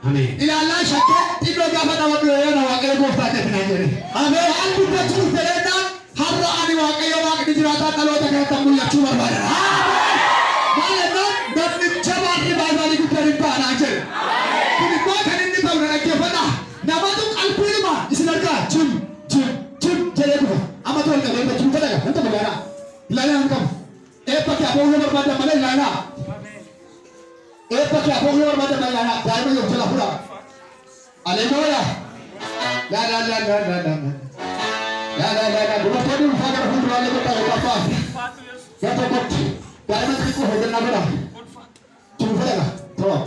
Amin. Ila Allah shakke tino gafa na wadu yana waqe go fate Nigeria. Amin. Albu da tu terena harra ani waqe yo waqe dijrata talo ta ka tamulla chubar bara. Amin. Malena dabni chabar ni bazali ku terin pa na je. Kuni ko kanin ni tawna na ke fada. Namatu alpilma islarka chum jere ko. Amatu ka le chum fada ka nta bagara. Lana angam. E pa ke apo no barbada male lana. Apa kya bohong orang macam mana? Saya mau jalan pulang. Aleluya. La. Dua tahun fajar pun berlalu kita apa? Ya takut. Saya masih ikut hotel nak pulang. Cuma pulang. Tolong.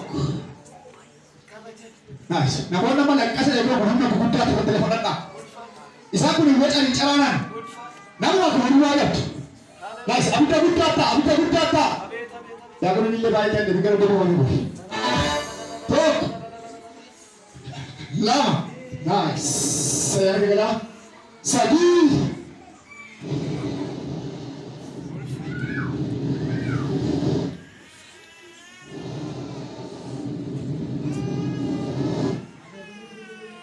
Nice. Nak buat nama lagi. Asal dia buat nama buku tak buat telefon nak. Isaku ni buat cari caranan. Nama aku berdua aja. Nice. Abu tak. Ya aku ni lepas itu dia kalau dia buat ni. Tok. Lama. Nice. Saya ni kalau sadi.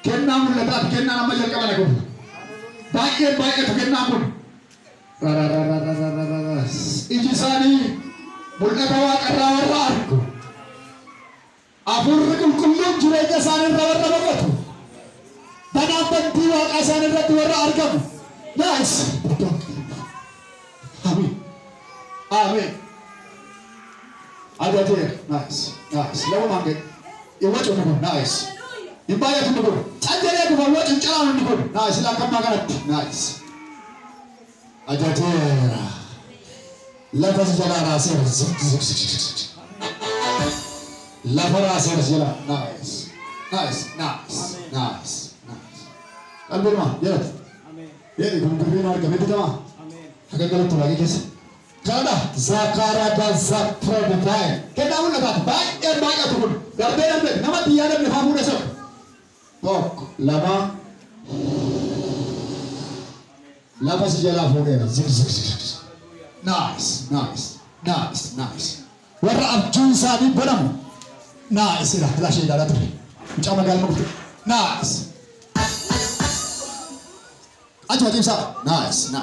Kenapa mula kenapa nama jalan kemana aku? Baik itu kenapa? Rara. Ijisani. Mulai bawa rawar-rawarku. Apurukul kullum jurai kasanin rawar-rawar itu. Dan apa tiwa kasanin rawar-rawarku. Nice. Amin. Ada dia. Nice. Lalu mangke. Iwa cuma nice. Ibaya tu dulu. Ajar aku bawa jalan dulu. Nice. Silakan makan. Nice. Ada dia. Lafaz jalan rasir, lafaz rasir jalan, nice. Albert mah, ya. Ya, gumpurin orang kami tu mah. Agak kalau tu lagi kes. Kada, zakara dan zakra betul. Kita pun nak baik tu pun. Berbeda. Nama dia ada berfahamu dasar. Tok, lama. Lafaz jalan boleh. Nice. Warra abjun sadi beramu. Nice lah, lasih dah tu. Macam mana kalau nice. Aja macam sah. Nice.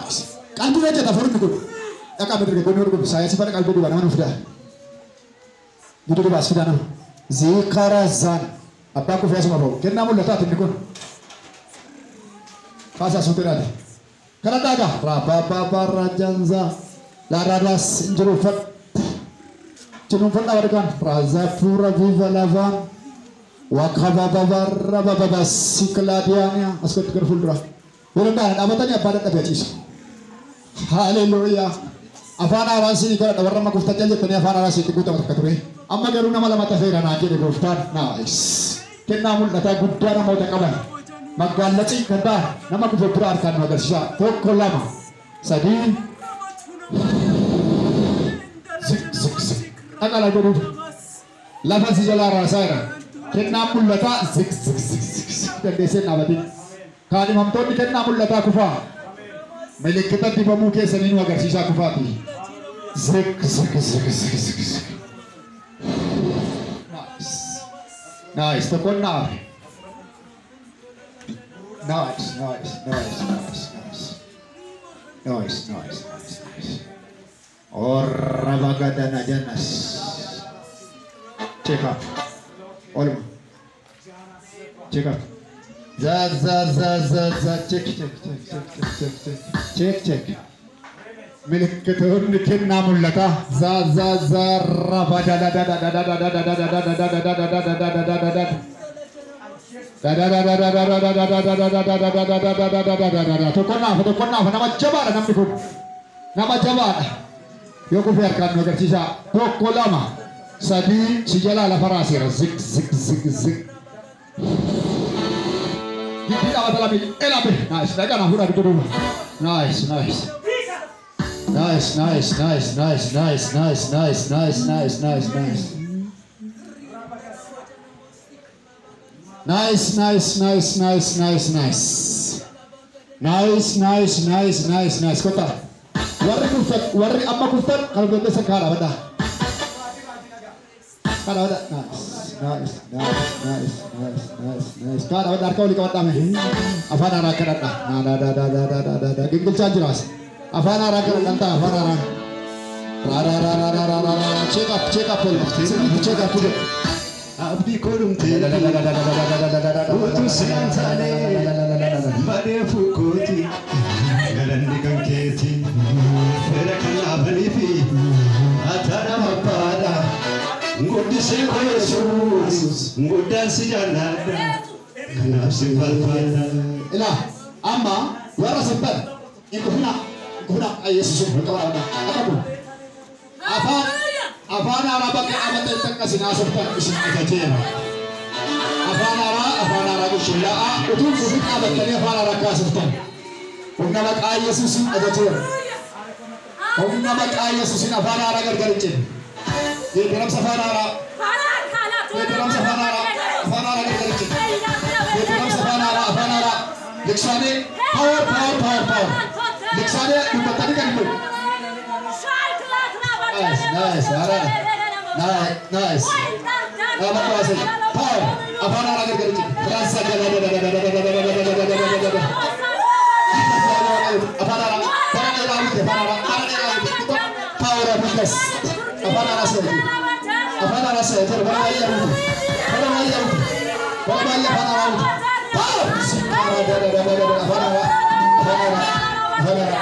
Kalbu aja tak furun tu. Ya kami terkebun tu. Saya sebenarnya kalbu di mana sudah. Itu di bawah sudah. Zikarazan. Apa aku biasa ngomong? Kenapa mula tak tindikun? Fasa sutra ni. Kerana tak? Rababa rajanza. Laradas jerufat awarkan razapura viva lavan wakababa sikladianya askot kerfulra berendah amatanya pada tabiatis haleluya afana rasi kalau ada orang makufta aja tanya afana rasi itu kita berkaturi amma garuna malam mata fira na jadi guftan nice kena mul data gudara mau takaban magalaci kata nama kufra arkan magasya pokok lama sadi Akala dulu. Lafaz jalan rasanya. Kenapa mulata zik. Kedesen abadi. Kali mampu ni kenapa mulata kufa. Milik kita tiba muka senin agar sisa kufa ti. Zik. Nice. Tekun nak. Nice. Orabagada na janas. Check up. Olma. Check up. Za. Check. Milik ketun nikin namun laka. Za. Rabada. Tukon nama jabar nama jabar. Yo ko biarkan agar sisa pokok lama sadi sijala la farasir zik tidak ada lagi elabe nice dah kan hura itu dulu nice nice kota warri amma kufat kalau kita sekarang ada nice Kada wadar kau lihat kami. Afan arah kerat lah. Nah, gingkul jelas. Afan arah kerat nanti afan arah. Check up dulu. Check up dulu. Abdi kolum teh, utus santane, bade fukoti, galandi kangketi, berakala balifi, atana mapada, ngudi seko Yesus, ngudan si janada, kana simpal pada. Ilah, amma, wara sempat. Iku huna Yesus berkawan apa pun. Afan araba ke amat tentang kasih nasabkan isim ajajen. Afan araba kushilla. Utul kubik amat kali afan araba kasabkan. Ungamak ayah susin ajajen. Ungamak ayah susin afan araba gargaricin. Di dalam safan araba. Di dalam safan araba. Afan araba gargaricin. Di dalam safan araba afan araba. Liksane power. Liksane tadi kan itu. Nice. Apa kuasa? Power. Apa nak kerja? Rasa Apa power business. Apa nak rasa? Power.